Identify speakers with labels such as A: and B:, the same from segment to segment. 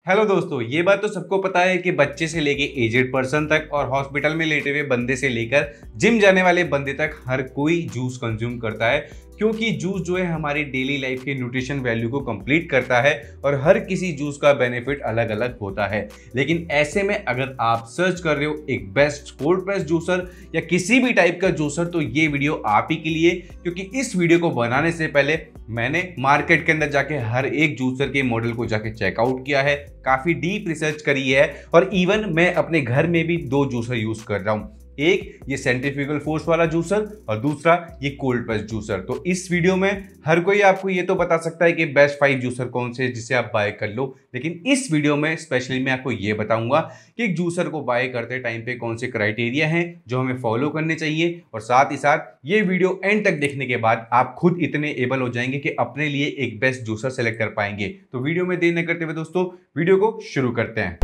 A: Hello दोस्तों, ये बात तो सबको पता है कि बच्चे से लेके एजेड पर्सन तक और हॉस्पिटल में लेटे हुए बंदे से लेकर जिम जाने वाले बंदे तक हर कोई जूस कंज्यूम करता है, क्योंकि जूस जो है हमारी डेली लाइफ के न्यूट्रिशन वैल्यू को कंप्लीट करता है और हर किसी जूस का बेनिफिट अलग अलग होता है। लेकिन ऐसे में अगर आप सर्च कर रहे हो एक बेस्ट कोल्ड प्रेस जूसर या किसी भी टाइप का जूसर, तो ये वीडियो आप ही के लिए, क्योंकि इस वीडियो को बनाने से पहले मैंने मार्केट के अंदर जाके हर एक जूसर के मॉडल को जाके चेकआउट किया है, काफी डीप रिसर्च करी है और इवन मैं अपने घर में भी 2 जूसर यूज कर रहा हूं। एक ये सेंट्रीफ्यूगल फोर्स वाला जूसर और दूसरा ये कोल्ड प्रेस जूसर। तो इस वीडियो में हर कोई आपको ये तो बता सकता है कि बेस्ट 5 जूसर कौन से जिसे आप बाय कर लो, लेकिन इस वीडियो में स्पेशली मैं आपको ये बताऊंगा कि एक जूसर को बाय करते टाइम पे कौन से क्राइटेरिया हैं जो हमें फॉलो करने चाहिए, और साथ ही साथ ये वीडियो एंड तक देखने के बाद आप खुद इतने एबल हो जाएंगे कि अपने लिए एक बेस्ट जूसर सेलेक्ट कर पाएंगे। तो वीडियो में देर न करते हुए दोस्तों वीडियो को शुरू करते हैं।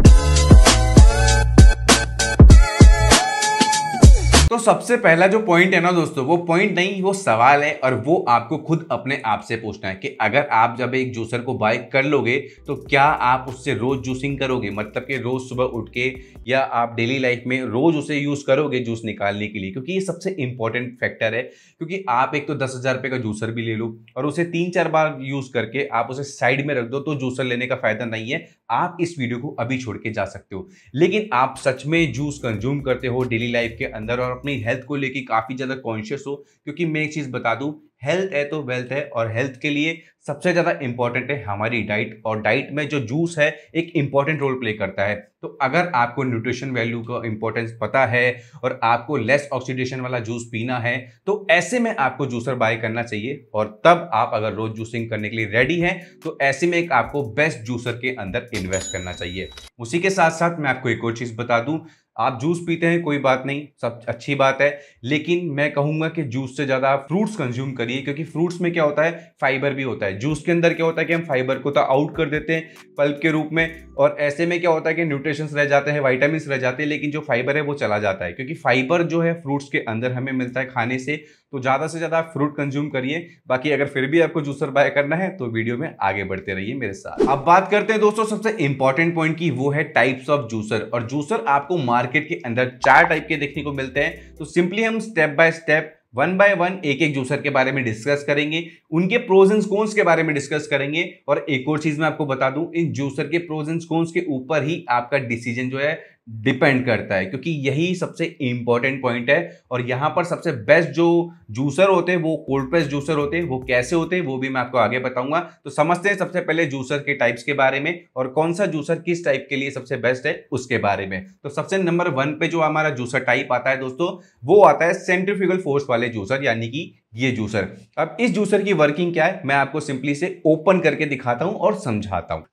A: तो सबसे पहला जो पॉइंट है ना दोस्तों, वो पॉइंट नहीं, वो सवाल है, और वो आपको खुद अपने आप से पूछना है कि अगर आप जब एक जूसर को बाय कर लोगे तो क्या आप उससे रोज जूसिंग करोगे, मतलब कि रोज सुबह उठ के या आप डेली लाइफ में रोज उसे यूज करोगे जूस निकालने के लिए, क्योंकि ये सबसे इंपॉर्टेंट फैक्टर है। क्योंकि आप एक तो 10,000 रुपए का जूसर भी ले लो और उसे 3-4 बार यूज करके आप उसे साइड में रख दो, तो जूसर लेने का फायदा नहीं है। आप इस वीडियो को अभी छोड़ के जा सकते हो, लेकिन आप सच में जूस कंज्यूम करते हो डेली लाइफ के अंदर और अपनी हेल्थ को लेके काफी ज्यादा कॉन्शियस हो, क्योंकि मैं एक चीज बता दूं, हेल्थ है तो वेल्थ है, और हेल्थ के लिए सबसे ज्यादा इंपॉर्टेंट है हमारी डाइट, और डाइट में जो जूस है एक इंपॉर्टेंट रोल प्ले करता है। तो अगर आपको न्यूट्रिशन वैल्यू का इंपॉर्टेंस पता है और आपको लेस ऑक्सीडेशन वाला जूस पीना है, तो ऐसे में आपको जूसर बाय करना चाहिए। और तब आप अगर रोज जूसिंग करने के लिए रेडी हैं, तो ऐसे में एक आपको बेस्ट जूसर के अंदर इन्वेस्ट करना चाहिए। उसी के साथ साथ मैं आपको एक और चीज बता दूं, आप जूस पीते हैं कोई बात नहीं, सब अच्छी बात है, लेकिन मैं कहूंगा कि जूस से ज्यादा आप फ्रूट्स कंज्यूम करिए, क्योंकि फ्रूट्स में क्या होता है, फाइबर भी होता है। जूस के अंदर क्या होता है कि हम फाइबर को तो आउट कर देते हैं पल्प के रूप में, और ऐसे में क्या होता है कि न्यूट्रिशंस रह जाते हैं, विटामिन रह जाते हैं, लेकिन जो फाइबर है वो चला जाता है। क्योंकि फाइबर जो है फ्रूट्स के अंदर हमें मिलता है खाने से, तो ज्यादा से ज्यादा आप फ्रूट कंज्यूम करिए। बाकी अगर फिर भी आपको जूसर बाय करना है तो वीडियो में आगे बढ़ते रहिए मेरे साथ। अब बात करते हैं दोस्तों सबसे इंपॉर्टेंट पॉइंट की, वो है टाइप्स ऑफ जूसर। और जूसर आपको मार्केट के अंदर 4 टाइप के देखने को मिलते हैं। तो सिंपली हम स्टेप बाय स्टेप 1 बाय 1 एक एक जूसर के बारे में डिस्कस करेंगे, उनके प्रोज एंड कॉन्स के बारे में डिस्कस करेंगे। और एक और चीज मैं आपको बता दूं, इन जूसर के प्रोज एंड कॉन्स के ऊपर ही आपका डिसीजन जो है डिपेंड करता है, क्योंकि यही सबसे इंपॉर्टेंट पॉइंट है। और यहां पर सबसे बेस्ट जो जूसर होते हैं वो कोल्ड प्रेस जूसर होते हैं। वो कैसे होते हैं वो भी मैं आपको आगे बताऊंगा। तो समझते हैं सबसे पहले जूसर के टाइप्स के बारे में, और कौन सा जूसर किस टाइप के लिए सबसे बेस्ट है उसके बारे में। तो सबसे नंबर 1 पे जो हमारा जूसर टाइप आता है दोस्तों, वो आता है सेंट्रीफ्यूगल फोर्स वाले जूसर, यानी कि ये जूसर। अब इस जूसर की वर्किंग क्या है मैं आपको सिंपली से ओपन करके दिखाता हूं और समझाता हूं।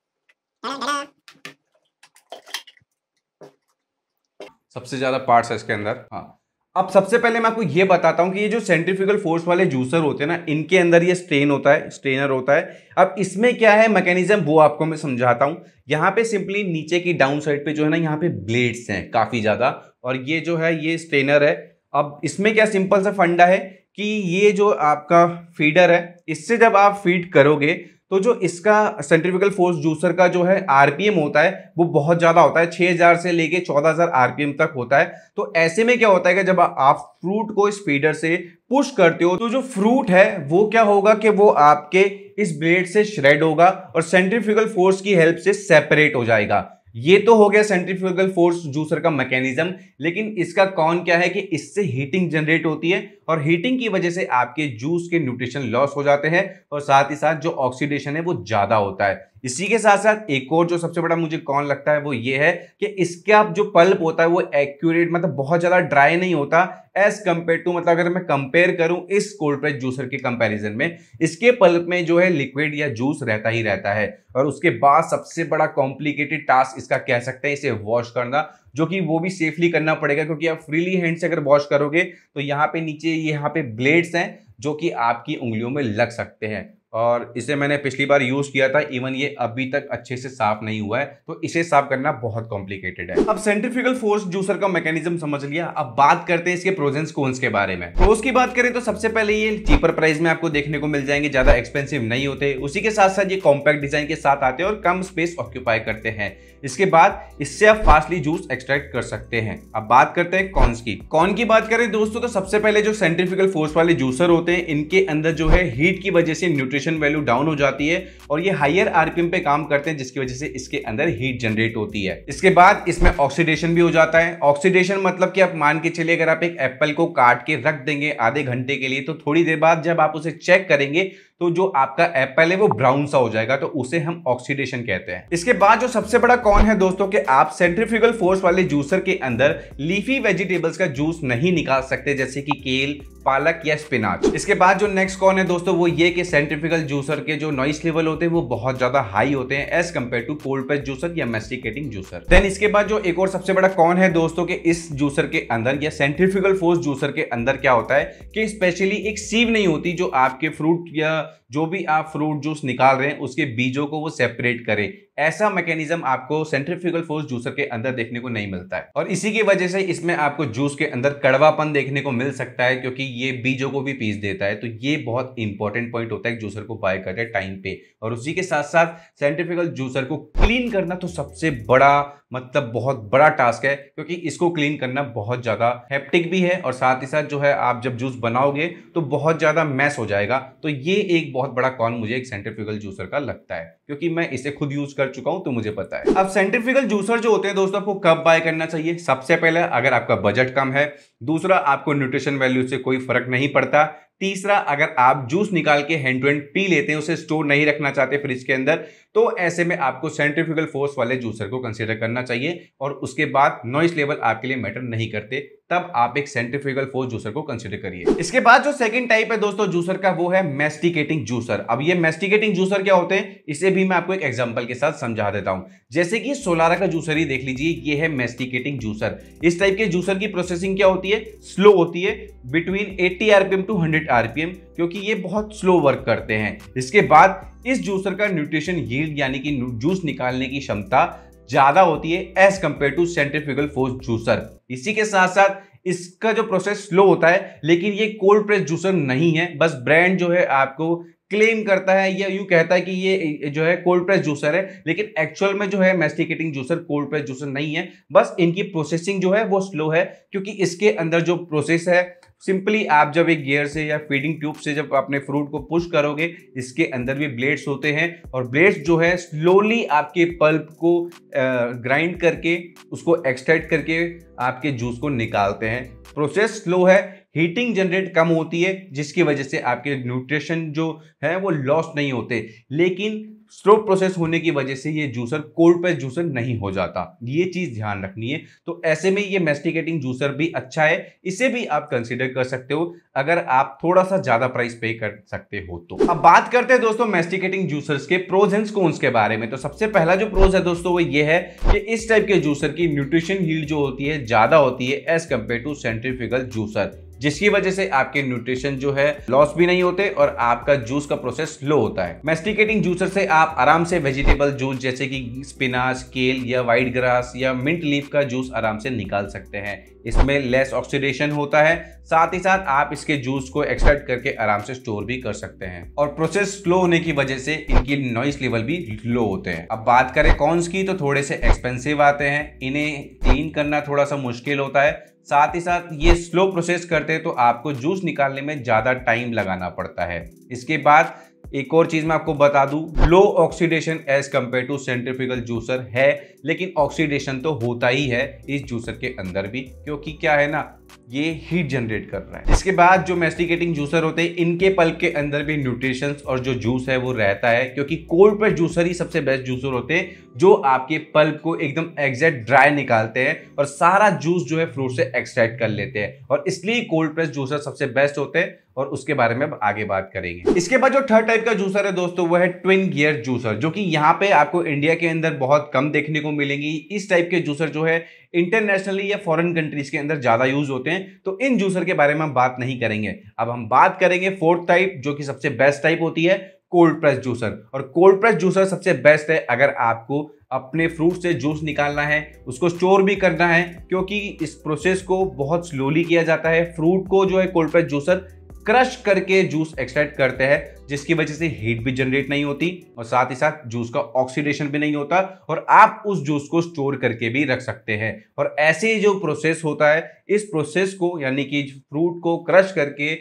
A: सबसे ज्यादा पार्ट्स है इसके अंदर। हाँ, अब सबसे पहले मैं आपको ये बताता हूं कि ये जो सेंट्रीफ्यूगल फोर्स वाले जूसर होते हैं ना, इनके अंदर ये स्ट्रेन होता है, स्ट्रेनर होता है। अब इसमें क्या है मैकेनिज्म, वो आपको मैं समझाता हूं। यहां पे सिंपली नीचे की डाउन साइड पे जो है ना, यहाँ पे ब्लेड्स हैं काफी ज्यादा, और ये जो है ये स्ट्रेनर है। अब इसमें क्या सिंपल सा फंडा है कि ये जो आपका फीडर है, इससे जब आप फीड करोगे तो जो इसका सेंट्रीफ्यूगल फोर्स जूसर का जो है आरपीएम होता है वो बहुत ज्यादा होता है, 6000 से लेके 14000 आरपीएम तक होता है। तो ऐसे में क्या होता है कि जब आप फ्रूट को इस फीडर से पुश करते हो, तो जो फ्रूट है वो क्या होगा कि वो आपके इस ब्लेड से श्रेड होगा और सेंट्रीफ्यूगल फोर्स की हेल्प से सेपरेट हो जाएगा। ये तो हो गया सेंट्रीफ्यूगल फोर्स जूसर का मैकेनिज्म। लेकिन इसका कौन क्या है कि इससे हीटिंग जनरेट होती है, और हीटिंग की वजह से आपके जूस के न्यूट्रिशन लॉस हो जाते हैं, और साथ ही साथ जो ऑक्सीडेशन है वो ज्यादा होता है। इसी के साथ साथ एक और जो सबसे बड़ा मुझे कौन लगता है वो ये है कि इसका जो पल्प होता है वो एक्यूरेट, मतलब बहुत ज्यादा ड्राई नहीं होता एज कंपेयर टू, मतलब अगर मैं कंपेयर करूं इस कोल्ड प्रेस जूसर के कंपैरिजन में, इसके पल्प में जो है लिक्विड या जूस रहता ही रहता है। और उसके बाद सबसे बड़ा कॉम्प्लिकेटेड टास्क इसका कह सकते हैं इसे वॉश करना, जो कि वो भी सेफली करना पड़ेगा, क्योंकि आप फ्रीली हैंड से अगर वॉश करोगे तो यहाँ पे नीचे यहाँ पे ब्लेड्स हैं जो कि आपकी उंगलियों में लग सकते हैं। और इसे मैंने पिछली बार यूज किया था, इवन ये अभी तक अच्छे से साफ नहीं हुआ है, तो इसे साफ करना बहुत कॉम्प्लिकेटेड है। अब सेंट्रीफ्यूगल फोर्स जूसर का मैकेनिज्म समझ लिया, अब बात करते हैं इसके प्रोज एंड कॉन्स के बारे में। प्रोज की बात करें तो सबसे पहले ये चीपर प्राइस में आपको देखने को मिल जाएंगे, ज्यादा एक्सपेंसिव नहीं होते, उसी के साथ साथ ये कॉम्पैक्ट डिजाइन के साथ आते हैं और कम स्पेस ऑक्यूपाई करते हैं। इसके बाद इससे आप फास्टली जूस एक्सट्रैक्ट कर सकते हैं। अब बात करते हैं कॉन्स की। कॉन की बात करें दोस्तों तो सबसे पहले जो सेंट्रीफ्यूगल फोर्स वाले जूसर होते हैं, इनके अंदर जो है हीट की वजह से न्यूट्रिशन वैल्यू डाउन हो जाती है और ये हायर आरपीएम पे काम करते हैं, जिसकी वजह से इसके अंदर हीट जनरेट होती है। इसके बाद इसमें ऑक्सीडेशन भी हो जाता है। ऑक्सीडेशन मतलब कि आप मान के चलिए, अगर आप एक एप्पल को काट के रख देंगे आधे घंटे के लिए, तो थोड़ी देर बाद जब आप उसे चेक करेंगे तो जो आपका एप्पल है वो ब्राउन सा हो जाएगा, तो उसे हम ऑक्सीडेशन कहते हैं। इसके बाद जो सबसे बड़ा कॉन है दोस्तों कि आप सेंट्रीफ्यूगल फोर्स वाले जूसर के अंदर लीफी वेजिटेबल्स का जूस नहीं निकाल सकते, जैसे कि केल, पालक या स्पिनाच। इसके बाद जो नेक्स्ट कॉन है दोस्तों वो ये कि सेंट्रीफ्यूगल जूसर के जो नॉइस लेवल होते हैं वो बहुत ज्यादा हाई होते हैं as compare to cold press juicer या मैस्टिकेटिंग जूसर। देन इसके बाद जो एक और सबसे बड़ा कॉन है दोस्तों कि इस जूसर के अंदर या सेंट्रीफ्यूगल फोर्स जूसर के अंदर क्या होता है कि स्पेशली एक सीव नहीं होती जो आपके फ्रूट या जो भी आप फ्रूट जूस निकाल रहे हैं उसके बीजों को वो सेपरेट करे। ऐसा मैकेनिज्म आपको सेंट्रीफ्यूगल फोर्स जूसर के अंदर देखने को नहीं मिलता है और इसी की वजह से इसमें आपको जूस के अंदर कड़वापन देखने को मिल सकता है, क्योंकि ये बीजों को भी पीस देता है। तो ये बहुत इंपॉर्टेंट पॉइंट होता है जूसर को बाय करते टाइम पे। और उसी के साथ साथ सेंट्रीफ्यूगल जूसर को क्लीन करना तो सबसे बड़ा मतलब बहुत बड़ा टास्क है, क्योंकि इसको क्लीन करना बहुत ज्यादा हेप्टिक भी है और साथ ही साथ जो है आप जब जूस बनाओगे तो बहुत ज्यादा मैस हो जाएगा। तो ये एक बहुत बड़ा कॉन मुझे एक सेंट्रीफ्यूगल जूसर का लगता है, क्योंकि मैं इसे खुद यूज कर चुका हूं तो मुझे पता है। अब सेंट्रीफ्यूगल जूसर जो होते हैं दोस्तों आपको कब बाय करना चाहिए? सबसे पहले अगर आपका बजट कम है, दूसरा आपको न्यूट्रिशन वैल्यू से कोई फर्क नहीं पड़ता, तीसरा अगर आप जूस निकाल के हैंड टू हैंड पी लेते हैं, उसे स्टोर नहीं रखना चाहते फ्रिज के अंदर, तो ऐसे में आपको सेंट्रीफ्यूगल फोर्स वाले जूसर को कंसीडर करना चाहिए। और उसके बाद नॉइस लेवल आपके लिए मैटर नहीं करते, तब आप एक सेंट्रीफ्यूगल फोर्स जूसर को कंसीडर करिए। इसके बाद जो सेकंड टाइप है दोस्तों जूसर का वो है मैस्टिकेटिंग जूसर। अब ये मैस्टिकेटिंग जूसर क्या होते हैं इसे भी मैं आपको एक एग्जांपल के साथ समझा देता हूं। जैसे कि सोलारा का जूसर ही देख लीजिए, ये है मैस्टिकेटिंग जूसर। इस टाइप के जूसर की प्रोसेसिंग क्या होती है? स्लो होती है, बिटवीन 80 आरपीएम टू 100 आरपीएम, क्योंकि ये बहुत स्लो वर्क करते हैं। इसके बाद इस जूसर का न्यूट्रिशन यील्ड यानी कि जूस निकालने की क्षमता ज्यादा होती है as compare to centrifugal force juicer. इसी के साथ साथ इसका जो प्रोसेस स्लो होता है, लेकिन ये कोल्ड प्रेस जूसर नहीं है। बस ब्रांड जो है आपको क्लेम करता है या यूं कहता है कि ये जो है कोल्ड प्रेस जूसर है, लेकिन एक्चुअल में जो है मैस्टिकेटिंग जूसर कोल्ड प्रेस जूसर नहीं है। बस इनकी प्रोसेसिंग जो है वो स्लो है, क्योंकि इसके अंदर जो प्रोसेस है सिंपली आप जब एक गियर से या फीडिंग ट्यूब से जब अपने फ्रूट को पुश करोगे, इसके अंदर भी ब्लेड्स होते हैं और ब्लेड्स जो है स्लोली आपके पल्प को ग्राइंड करके उसको एक्सट्रैक्ट करके आपके जूस को निकालते हैं। प्रोसेस स्लो है, हीटिंग जनरेट कम होती है, जिसकी वजह से आपके न्यूट्रिशन जो है वो लॉस नहीं होते, लेकिन स्लो प्रोसेस होने की वजह से ये जूसर कोल्ड प्रेस जूसर नहीं हो जाता। ये चीज ध्यान रखनी है। तो ऐसे में ये मैस्टिकेटिंग जूसर भी अच्छा है, इसे भी आप कंसीडर कर सकते हो अगर आप थोड़ा सा ज्यादा प्राइस पे कर सकते हो तो। अब बात करते हैं दोस्तों मैस्टिकेटिंग जूसर्स के प्रोज एंड कॉन्स के बारे में। तो सबसे पहला जो प्रोज है दोस्तों वो ये है कि इस टाइप के जूसर की न्यूट्रिशन यील्ड जो होती है ज्यादा होती है as compare to centrifugal juicer, जिसकी वजह से आपके न्यूट्रिशन जो है लॉस भी नहीं होते और आपका जूस का प्रोसेस स्लो होता है। मैस्टिकेटिंग जूसर से आप आराम से वेजिटेबल जूस जैसे कि स्पिनाच, केल या व्हाइट ग्रास या मिंट लीफ का जूस आराम से निकाल सकते हैं। इसमें लेस ऑक्सीडेशन होता है, साथ ही साथ आप इसके जूस को एक्सट्रैक्ट करके आराम से स्टोर भी कर सकते हैं और प्रोसेस स्लो होने की वजह से इनकी नॉइस लेवल भी लो होते हैं। अब बात करें कॉन्स की तो थोड़े से एक्सपेंसिव आते हैं, इन्हें क्लीन करना थोड़ा सा मुश्किल होता है, साथ ही साथ ये स्लो प्रोसेस करते हैं तो आपको जूस निकालने में ज्यादा टाइम लगाना पड़ता है। इसके बाद एक और चीज मैं आपको बता दूं, low oxidation as compare to centrifugal juicer है, लेकिन ऑक्सीडेशन तो होता ही है इस जूसर के अंदर भी, क्योंकि क्या है ना ये हीट जनरेट कर रहा है। इसके बाद जो मैस्टिकेटिंग जूसर होते हैं इनके पल्प के अंदर भी न्यूट्रिशंस और जो जूस है वो रहता है, क्योंकि कोल्ड प्रेस जूसर ही सबसे बेस्ट जूसर होते हैं जो आपके पल्प को एकदम एग्जैक्ट ड्राई निकालते हैं और सारा जूस जो है फ्रूट से एक्सट्रैक्ट कर लेते हैं, और इसलिए कोल्ड प्रेस जूसर सबसे बेस्ट होते हैं और उसके बारे में अब आगे बात करेंगे। इसके बाद जो थर्ड टाइप का जूसर है दोस्तों वो है ट्विन गियर जूसर, जो कि यहाँ पे आपको इंडिया के अंदर बहुत कम देखने को मिलेंगी। इस टाइप के जूसर जो है इंटरनेशनली या फॉरेन कंट्रीज के अंदर ज्यादा यूज होते हैं, तो इन जूसर के बारे में हम बात नहीं करेंगे। अब हम बात करेंगे फोर्थ टाइप जो कि सबसे बेस्ट टाइप होती है, कोल्ड प्रेस जूसर। और कोल्ड प्रेस जूसर सबसे बेस्ट है अगर आपको अपने फ्रूट से जूस निकालना है, उसको स्टोर भी करना है, क्योंकि इस प्रोसेस को बहुत स्लोली किया जाता है। फ्रूट को जो है कोल्ड प्रेस जूसर क्रश करके जूस एक्सट्रैक्ट करते हैं, जिसकी वजह से हीट भी जनरेट नहीं होती और साथ ही साथ जूस का ऑक्सीडेशन भी नहीं होता और आप उस जूस को स्टोर करके भी रख सकते हैं। और ऐसे जो प्रोसेस होता है, इस प्रोसेस को यानी कि फ्रूट को क्रश करके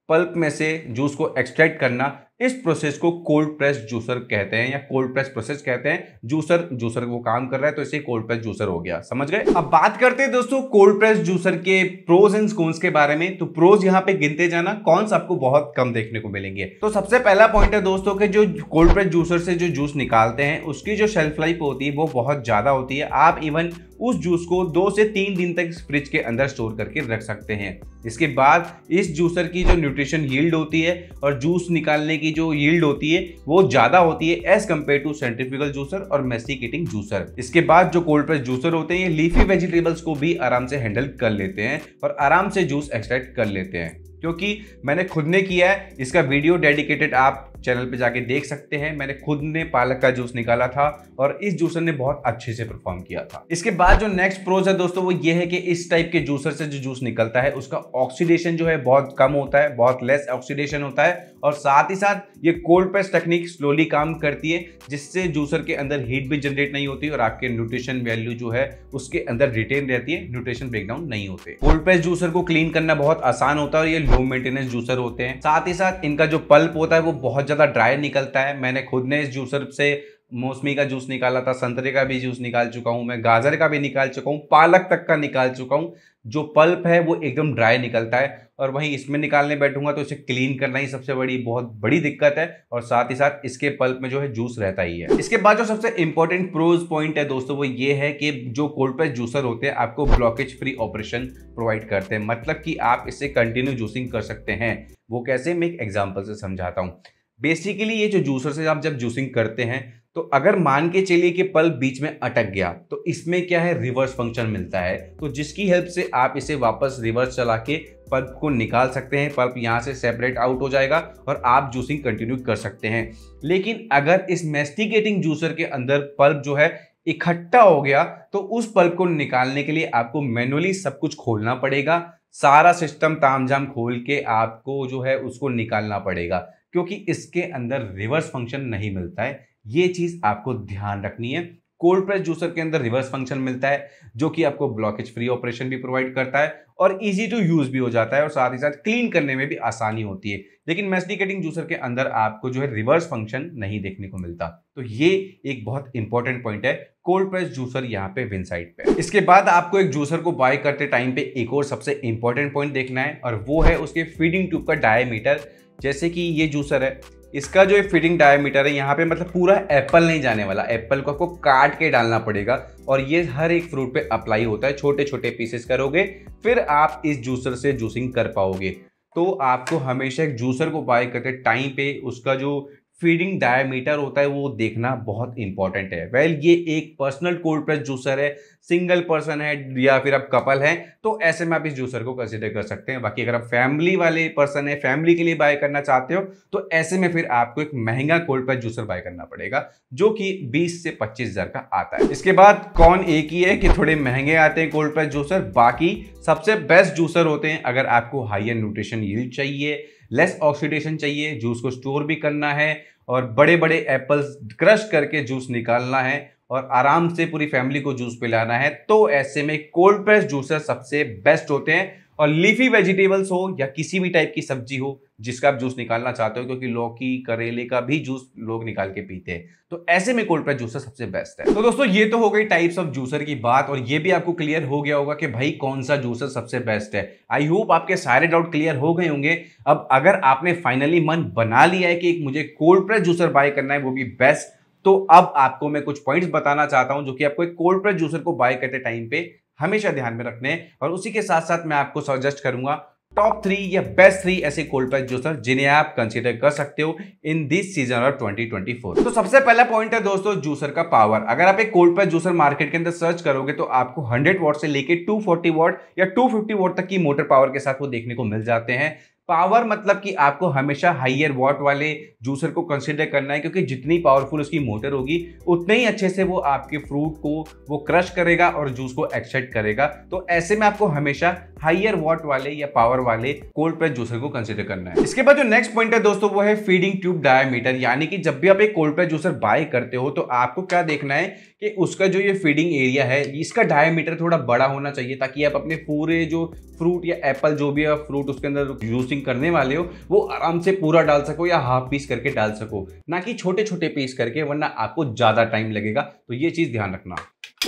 A: पल्प में से जूस को एक्सट्रैक्ट करना, इस प्रोसेस को कोल्ड प्रेस जूसर कहते हैं या कोल्ड प्रेस प्रोसेस कहते हैं। जूसर वो काम कर रहा है तो इसे कोल्ड प्रेस जूसर हो गया, समझ गए। अब बात करते हैं दोस्तों कोल्ड प्रेस जूसर के प्रोज एंड कॉन्स के बारे में। तो प्रोज यहाँ पे गिनते जाना, कॉन्स आपको बहुत कम देखने को मिलेंगे। तो सबसे पहला पॉइंट है दोस्तों कि जो कोल्ड प्रेस जूसर से जो जूस निकालते हैं उसकी जो शेल्फ लाइफ होती है वो बहुत ज्यादा होती है। आप इवन उस जूस को 2 से 3 दिन तक फ्रिज के अंदर स्टोर करके रख सकते हैं। इसके बाद इस जूसर की जो न्यूट्रिशन यील्ड होती है और जूस निकालने की जो यील्ड होती है वो ज्यादा होती है as compare to centrifugal juicer और मैस्टिकेटिंग जूसर। इसके बाद जो कोल्ड प्रेस जूसर होते हैं ये लीफी वेजिटेबल्स को भी आराम से हैंडल कर लेते हैं और आराम से जूस एक्सट्रैक्ट कर लेते हैं, क्योंकि मैंने खुद ने किया है। इसका वीडियो डेडिकेटेड आप चैनल पे जाके देख सकते हैं। मैंने खुद ने पालक का जूस निकाला था और इस जूसर ने बहुत अच्छे से परफॉर्म किया था। इसके बाद जो नेक्स्ट प्रोज है दोस्तों वो ये है कि इस टाइप के जूसर से जो जूस निकलता है उसका ऑक्सीडेशन जो है बहुत कम होता है, बहुत लेस ऑक्सीडेशन होता है और साथ ही साथ ये कोल्ड प्रेस टेक्निक स्लोली काम करती है, जिससे जूसर के अंदर हीट भी जनरेट नहीं होती और आपके न्यूट्रिशन वैल्यू जो है उसके अंदर रिटेन रहती है, न्यूट्रिशन ब्रेकडाउन नहीं होते। कोल्ड प्रेस जूसर को क्लीन करना बहुत आसान होता है और ये लो मेंटेनेंस जूसर होते हैं। साथ ही साथ इनका जो पल्प होता है वो बहुत ज्यादा ड्राई निकलता है। मैंने खुद ने इस जूसर से मौसमी का जूस निकाला था, संतरे का भी जूस निकाल चुका हूं, मैं गाजर का भी निकाल चुका हूं, पालक तक का निकाल चुका हूं। जो पल्प है वो एकदम ड्राई निकलता है और वहीं इसमें निकालने बैठूंगा तो इसे क्लीन करना ही सबसे बहुत बड़ी दिक्कत है और साथ ही साथ इसके पल्प में जो है जूस रहता ही है। इसके बाद जो सबसे इंपॉर्टेंट प्रोज पॉइंट है दोस्तों वो ये है कि जो कोल्ड प्रेस जूसर होते हैं आपको ब्लॉकेज फ्री ऑपरेशन प्रोवाइड करते हैं, मतलब कि आप इससे कंटिन्यू जूसिंग कर सकते हैं। वो कैसे, मैं एक एग्जाम्पल से समझाता हूँ। बेसिकली ये जो जूसर से आप जब जूसिंग करते हैं तो अगर मान के चलिए कि पल्प बीच में अटक गया तो इसमें क्या है, रिवर्स फंक्शन मिलता है, तो जिसकी हेल्प से आप इसे वापस रिवर्स चला के पल्प को निकाल सकते हैं। पल्प यहाँ से सेपरेट आउट हो जाएगा और आप जूसिंग कंटिन्यू कर सकते हैं। लेकिन अगर इस मैस्टिकेटिंग जूसर के अंदर पल्प जो है इकट्ठा हो गया तो उस पल्प को निकालने के लिए आपको मैनुअली सब कुछ खोलना पड़ेगा, सारा सिस्टम तामझाम खोल के आपको जो है उसको निकालना पड़ेगा, क्योंकि इसके अंदर रिवर्स फंक्शन नहीं मिलता है। ये चीज आपको ध्यान रखनी है। कोल्ड प्रेस जूसर के अंदर रिवर्स फंक्शन मिलता है जो कि आपको ब्लॉकेज फ्री ऑपरेशन भी प्रोवाइड करता है और इजी टू यूज भी हो जाता है और साथ ही साथ क्लीन करने में भी आसानी होती है। लेकिन मैस्टिकेटिंग जूसर के अंदर आपको जो है रिवर्स फंक्शन नहीं देखने को मिलता। तो ये एक बहुत इंपॉर्टेंट पॉइंट है कोल्ड प्रेस जूसर यहाँ पे विन साइड पे। इसके बाद आपको एक जूसर को बाय करते टाइम पे एक और सबसे इंपॉर्टेंट पॉइंट देखना है और वो है उसके फीडिंग ट्यूब का डायमीटर। जैसे कि ये जूसर है, इसका जो फीडिंग डायमीटर है यहाँ पे मतलब पूरा एप्पल नहीं जाने वाला, एप्पल को आपको काट के डालना पड़ेगा और ये हर एक फ्रूट पे अप्लाई होता है। छोटे छोटे पीसेस करोगे फिर आप इस जूसर से जूसिंग कर पाओगे। तो आपको हमेशा एक जूसर को बाय करते टाइम पे उसका जो फीडिंग डायमीटर होता है वो देखना बहुत इंपॉर्टेंट है। वेल ये एक पर्सनल कोल्ड प्रेस जूसर है, सिंगल पर्सन है या फिर आप कपल हैं तो ऐसे में आप इस जूसर को कंसीडर कर सकते हैं। बाकी अगर आप फैमिली वाले पर्सन है, फैमिली के लिए बाय करना चाहते हो तो ऐसे में फिर आपको एक महंगा कोल्ड प्रेस जूसर बाय करना पड़ेगा जो कि 20 से 25,000 का आता है। इसके बाद कौन एक ही है कि थोड़े महंगे आते हैं कोल्ड प्रेस जूसर, बाकी सबसे बेस्ट जूसर होते हैं अगर आपको हाई न्यूट्रिशन यील्ड चाहिए, लेस ऑक्सीडेशन चाहिए, जूस को स्टोर भी करना है और बड़े बड़े एप्पल्स क्रश करके जूस निकालना है और आराम से पूरी फैमिली को जूस पिलाना है, तो ऐसे में कोल्ड प्रेस जूसर सबसे बेस्ट होते हैं। और लीफी वेजिटेबल्स हो या किसी भी टाइप की सब्जी हो जिसका आप जूस निकालना चाहते हो, क्योंकि लौकी करेले का भी जूस लोग निकाल के पीते हैं, तो ऐसे में कोल्ड प्रेस जूसर सबसे बेस्ट है। तो दोस्तों ये तो हो गई टाइप्स ऑफ जूसर की बात और ये भी आपको क्लियर हो गया होगा कि भाई कौन सा जूसर सबसे बेस्ट है। आई होप आपके सारे डाउट क्लियर हो गए होंगे। अब अगर आपने फाइनली मन बना लिया है कि मुझे कोल्ड प्रेस जूसर बाय करना है वो भी बेस्ट, तो अब आपको मैं कुछ पॉइंट्स बताना चाहता हूं जो कि आपको एक कोल्ड प्रेस जूसर को बाय करते टाइम पे हमेशा ध्यान में रखने हैं और उसी के साथ साथ मैं आपको सजेस्ट करूंगा टॉप 3 या बेस्ट 3 ऐसे कोल्ड प्रेस जूसर जिन्हें आप कंसीडर कर सकते हो इन दिस सीजन ऑफ 2024। तो सबसे पहला पॉइंट है दोस्तों जूसर का पावर। अगर आप एक कोल्ड प्रेस जूसर मार्केट के अंदर सर्च करोगे तो आपको 100 वॉट से लेके 240 वॉट या 250 वॉट तक की मोटर पावर के साथ वो देखने को मिल जाते हैं। पावर मतलब कि आपको हमेशा हाइयर वॉट वाले जूसर को कंसिडर करना है, क्योंकि जितनी पावरफुल उसकी मोटर होगी उतने ही अच्छे से वो आपके फ्रूट को वो क्रश करेगा और जूस को एक्सट्रैक्ट करेगा। तो ऐसे में आपको हमेशा हाइयर वॉट वाले या पावर वाले कोल्ड प्रेस जूसर को कंसिडर करना है। इसके बाद जो नेक्स्ट पॉइंट है दोस्तों वो है फीडिंग ट्यूब डायमीटर, यानी कि जब भी आप एक कोल्ड प्रेस जूसर बाय करते हो तो आपको क्या देखना है कि उसका जो ये फीडिंग एरिया है इसका डायमीटर थोड़ा बड़ा होना चाहिए, ताकि आप अपने पूरे जो फ्रूट या एप्पल जो भी आप फ्रूट उसके अंदर जूसिंग करने वाले हो वो आराम से पूरा डाल सको या हाफ पीस करके डाल सको, ना कि छोटे छोटे पीस करके, वरना आपको ज्यादा टाइम लगेगा। तो ये चीज ध्यान रखना।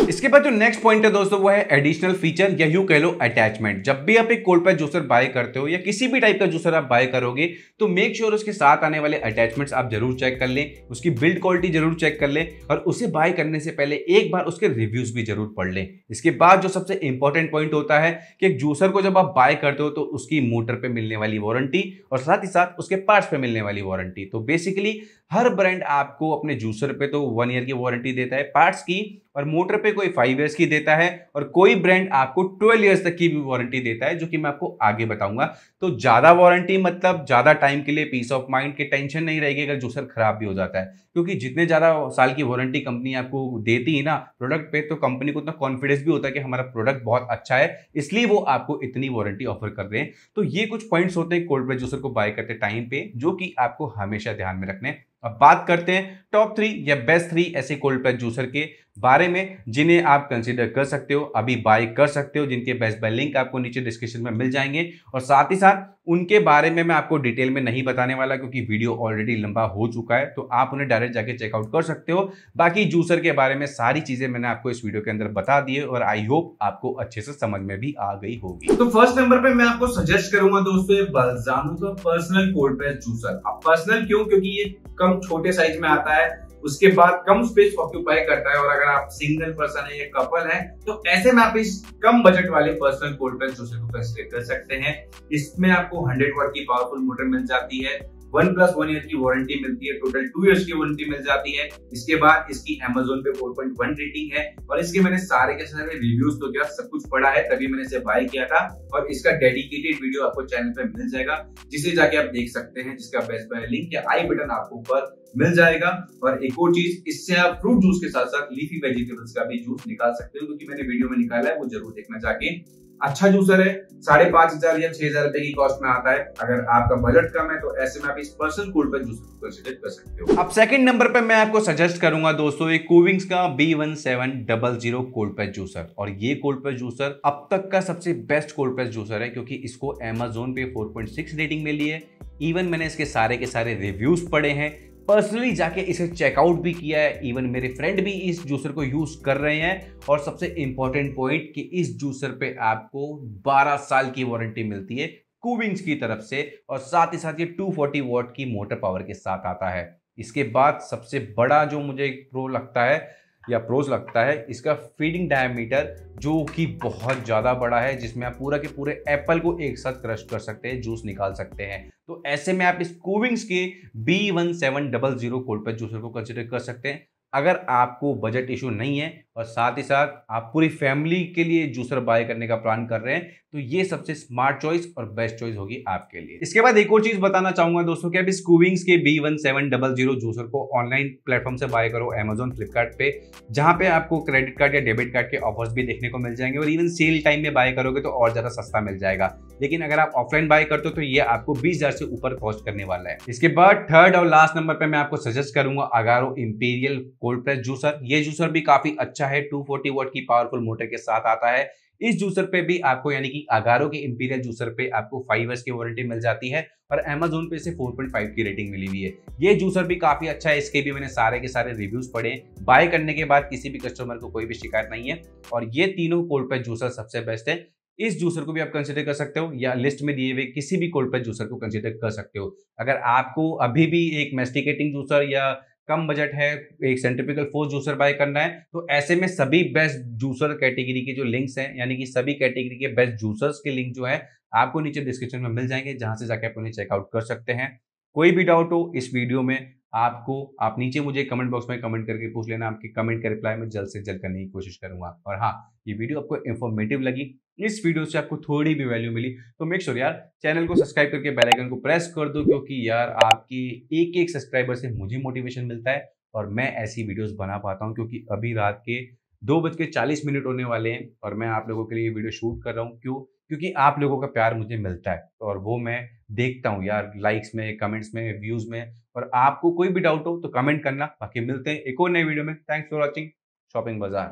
A: इसके बाद जो नेक्स्ट पॉइंट है दोस्तों वो है एडिशनल फीचर या यूं कह लो अटैचमेंट। जब भी आप एक कोल्ड प्रेस जूसर बाय करते हो या किसी भी टाइप का जूसर आप बाय करोगे तो मेक श्योर उसके साथ आने वाले अटैचमेंट्स आप जरूर चेक कर लें, उसकी बिल्ड क्वालिटी जरूर चेक कर लें और उसे बाय करने से पहले एक बार उसके रिव्यूज भी जरूर पढ़ लें। इसके बाद जो सबसे इंपॉर्टेंट पॉइंट होता है कि एक जूसर को जब आप बाय करते हो तो उसकी मोटर पे मिलने वाली वारंटी और साथ ही साथ उसके पार्ट्स पे मिलने वाली वारंटी। तो बेसिकली हर ब्रांड आपको अपने जूसर पे तो 1 ईयर की वारंटी देता है पार्ट्स की, और मोटर पे कोई 5 इयर्स की देता है, और कोई ब्रांड आपको 12 इयर्स तक की भी वारंटी देता है, जो कि मैं आपको आगे बताऊंगा। तो ज्यादा वारंटी मतलब ज्यादा टाइम के लिए पीस ऑफ माइंड की टेंशन नहीं रहेगी अगर जूसर खराब भी हो जाता है, क्योंकि जितने ज्यादा साल की वारंटी कंपनी आपको देती है ना प्रोडक्ट पे, तो कंपनी को उतना कॉन्फिडेंस भी होता है कि हमारा प्रोडक्ट बहुत अच्छा है, इसलिए वो आपको इतनी वारंटी ऑफर कर रहे हैं। तो ये कुछ पॉइंट्स होते हैं कोल्ड प्रेस जूसर को बाय करते टाइम पे, जो कि आपको हमेशा ध्यान में रखने। अब बात करते हैं टॉप 3 या बेस्ट 3 ऐसे कोल्ड प्रेस जूसर के बारे में जिन्हें आप कंसीडर कर सकते हो, अभी बाय कर सकते हो, जिनके बेस्ट बाय लिंक आपको नीचे डिस्क्रिप्शन में मिल जाएंगे। और साथ ही साथ उनके बारे में मैं आपको डिटेल में नहीं बताने वाला, क्योंकि वीडियो ऑलरेडी लंबा हो चुका है, तो आप उन्हें डायरेक्ट जाके चेकआउट कर सकते हो। बाकी जूसर के बारे में सारी चीजें मैंने आपको इस वीडियो के अंदर बता दी है और आई होप आपको अच्छे से समझ में भी आ गई होगी।
B: तो फर्स्ट नंबर पे मैं आपको सजेस्ट करूंगा दोस्तों बल्जानो का पर्सनल कोल्ड प्रेस जूसर। अब पर्सनल क्यों? क्योंकि ये कम छोटे साइज में आता है, उसके बाद कम स्पेस ऑक्यूपाई करता है, और अगर आप सिंगल पर्सन है या कपल है तो ऐसे में आप इस कम बजट वाले पर्सनल कोल्ड प्रेस जूसर को कंसीडर कर सकते हैं। इसमें आपको 100 वाट की पावरफुल मोटर मिल जाती है, 1+1 ईयर की वारंटी मिलती है, टोटल 2 इयर्स की वारंटी मिल जाती है। इसके बाद इसकी Amazon पे 4.1 रेटिंग है, और इसके मैंने सारे के सारे रिव्यूज तो क्या सब कुछ पढ़ा है, तभी मैंने इसे बाय किया था। और इसका डेडिकेटेड वीडियो आपको चैनल पे मिल जाएगा, जिसे जाके आप देख सकते हैं, जिसका बेस्ट बाय लिंक या आई बटन आपको ऊपर मिल जाएगा। और एक और चीज, इससे आप फ्रूट जूस के साथ साथ लीफी वेजिटेबल्स का भी जूस निकाल सकते हो, क्योंकि मैंने वीडियो में निकाला है, वो जरूर देखना जाके। अच्छा जूसर है, 5,500 या 6,000 रुपए की कॉस्ट में आता है। अगर आपका बजट कम है तो ऐसे में आप इस पर्सनल कोल्ड प्रेस जूसर को कंसीडर कर सकते हो।
A: अब सेकंड नंबर पे मैं आपको सजेस्ट करूंगा दोस्तों एक कूविंग्स का B1700 कोल्ड प्रेस जूसर। और ये कोल्ड प्रेस जूसर अब तक का सबसे बेस्ट कोल्ड प्रेस जूसर है, क्योंकि इसको Amazon पे 4.6 रेटिंग मिली है। इवन मैंने इसके सारे के सारे रिव्यूज पढ़े हैं, पर्सनली जाके इसे चेकआउट भी किया है, इवन मेरे फ्रेंड भी इस जूसर को यूज कर रहे हैं। और सबसे इंपॉर्टेंट पॉइंट कि इस जूसर पे आपको 12 साल की वारंटी मिलती है कूविंग्स की तरफ से, और साथ ही साथ ये 240 वॉट की मोटर पावर के साथ आता है। इसके बाद सबसे बड़ा जो मुझे प्रो लगता है या प्रोज लगता है, इसका फीडिंग डायमीटर जो कि बहुत ज़्यादा बड़ा है, जिसमें आप पूरा के पूरे एप्पल को एक साथ क्रश कर सकते हैं, जूस निकाल सकते हैं। तो ऐसे में आप इस कूविंग्स के B1700 कोल्ड प्रेस जूसर को कंसिडर कर सकते हैं अगर आपको बजट इशू नहीं है, और साथ ही साथ आप पूरी फैमिली के लिए जूसर बाय करने का प्लान कर रहे हैं, तो ये सबसे स्मार्ट चॉइस और बेस्ट चॉइस होगी आपके लिए। इसके बाद एक और चीज बताना चाहूंगा दोस्तों कि आप इस कूविंग्स के B1700 जूसर को ऑनलाइन प्लेटफॉर्म से बाय करो, Amazon, फ्लिपकार्ट पे, जहां पे आपको क्रेडिट कार्ड या डेबिट कार्ड के ऑफर्स भी देखने को मिल जाएंगे, और इवन सेल टाइम में बाय करोगे तो और ज्यादा सस्ता मिल जाएगा। लेकिन अगर आप ऑफलाइन बाय करते हो तो ये आपको 20,000 से ऊपर कॉस्ट करने वाला है। इसके बाद थर्ड और लास्ट नंबर पे मैं आपको सजेस्ट करूंगा Agaro imperial cold press juicer. ये जूसर भी काफी अच्छा है, 240 वॉट की पावरफुल मोटर के साथ आता है। इस जूसर पे भी आपको, यानी कि अगारो के इंपीरियल जूसर पे आपको 5 इयर्स की वारंटी मिल जाती है, और Amazon पे से 4.5 की रेटिंग मिली हुई है। ये जूसर भी काफी अच्छा है, इसके भी मैंने सारे के सारे रिव्यूज पढ़े। बाय करने के बाद किसी भी कस्टमर को कोई भी शिकायत नहीं है, और ये तीनों कोल्ड प्रेस जूसर सबसे बेस्ट है। इस जूसर को भी आप कंसीडर कर सकते हो, या लिस्ट में दिए हुए किसी भी कोल्ड प्रेस जूसर को कंसीडर कर सकते हो। अगर आपको अभी भी एक मैस्टिकेटिंग जूसर या कम बजट है, एक सेंट्रीफ्यूगल फोर्स जूसर बाय करना है, तो ऐसे में सभी बेस्ट जूसर कैटेगरी के जो लिंक्स हैं, यानी कि सभी कैटेगरी के बेस्ट जूसर्स के लिंक जो है आपको नीचे डिस्क्रिप्शन में मिल जाएंगे, जहां से जाके आप उन्हें चेकआउट कर सकते हैं। कोई भी डाउट हो इस वीडियो में आप नीचे मुझे कमेंट बॉक्स में कमेंट करके पूछ लेना। आपके कमेंट का रिप्लाई मैं जल्द से जल्द करने की कोशिश करूंगा। और हाँ, ये वीडियो आपको इन्फॉर्मेटिव लगी, इस वीडियो से आपको थोड़ी भी वैल्यू मिली, तो मेक श्योर यार चैनल को सब्सक्राइब करके बेल आइकन को प्रेस कर दो, क्योंकि यार आपकी एक एक सब्सक्राइबर से मुझे मोटिवेशन मिलता है और मैं ऐसी वीडियोस बना पाता हूँ। क्योंकि अभी रात के 2:40 होने वाले हैं और मैं आप लोगों के लिए वीडियो शूट कर रहा हूँ। क्यों? क्योंकि आप लोगों का प्यार मुझे मिलता है और वो मैं देखता हूँ यार, लाइक्स में, कमेंट्स में, व्यूज में। और आपको कोई भी डाउट हो तो कमेंट करना। बाकी मिलते हैं एक और नई वीडियो में। थैंक्स फॉर वॉचिंग शॉपिंग बाजार।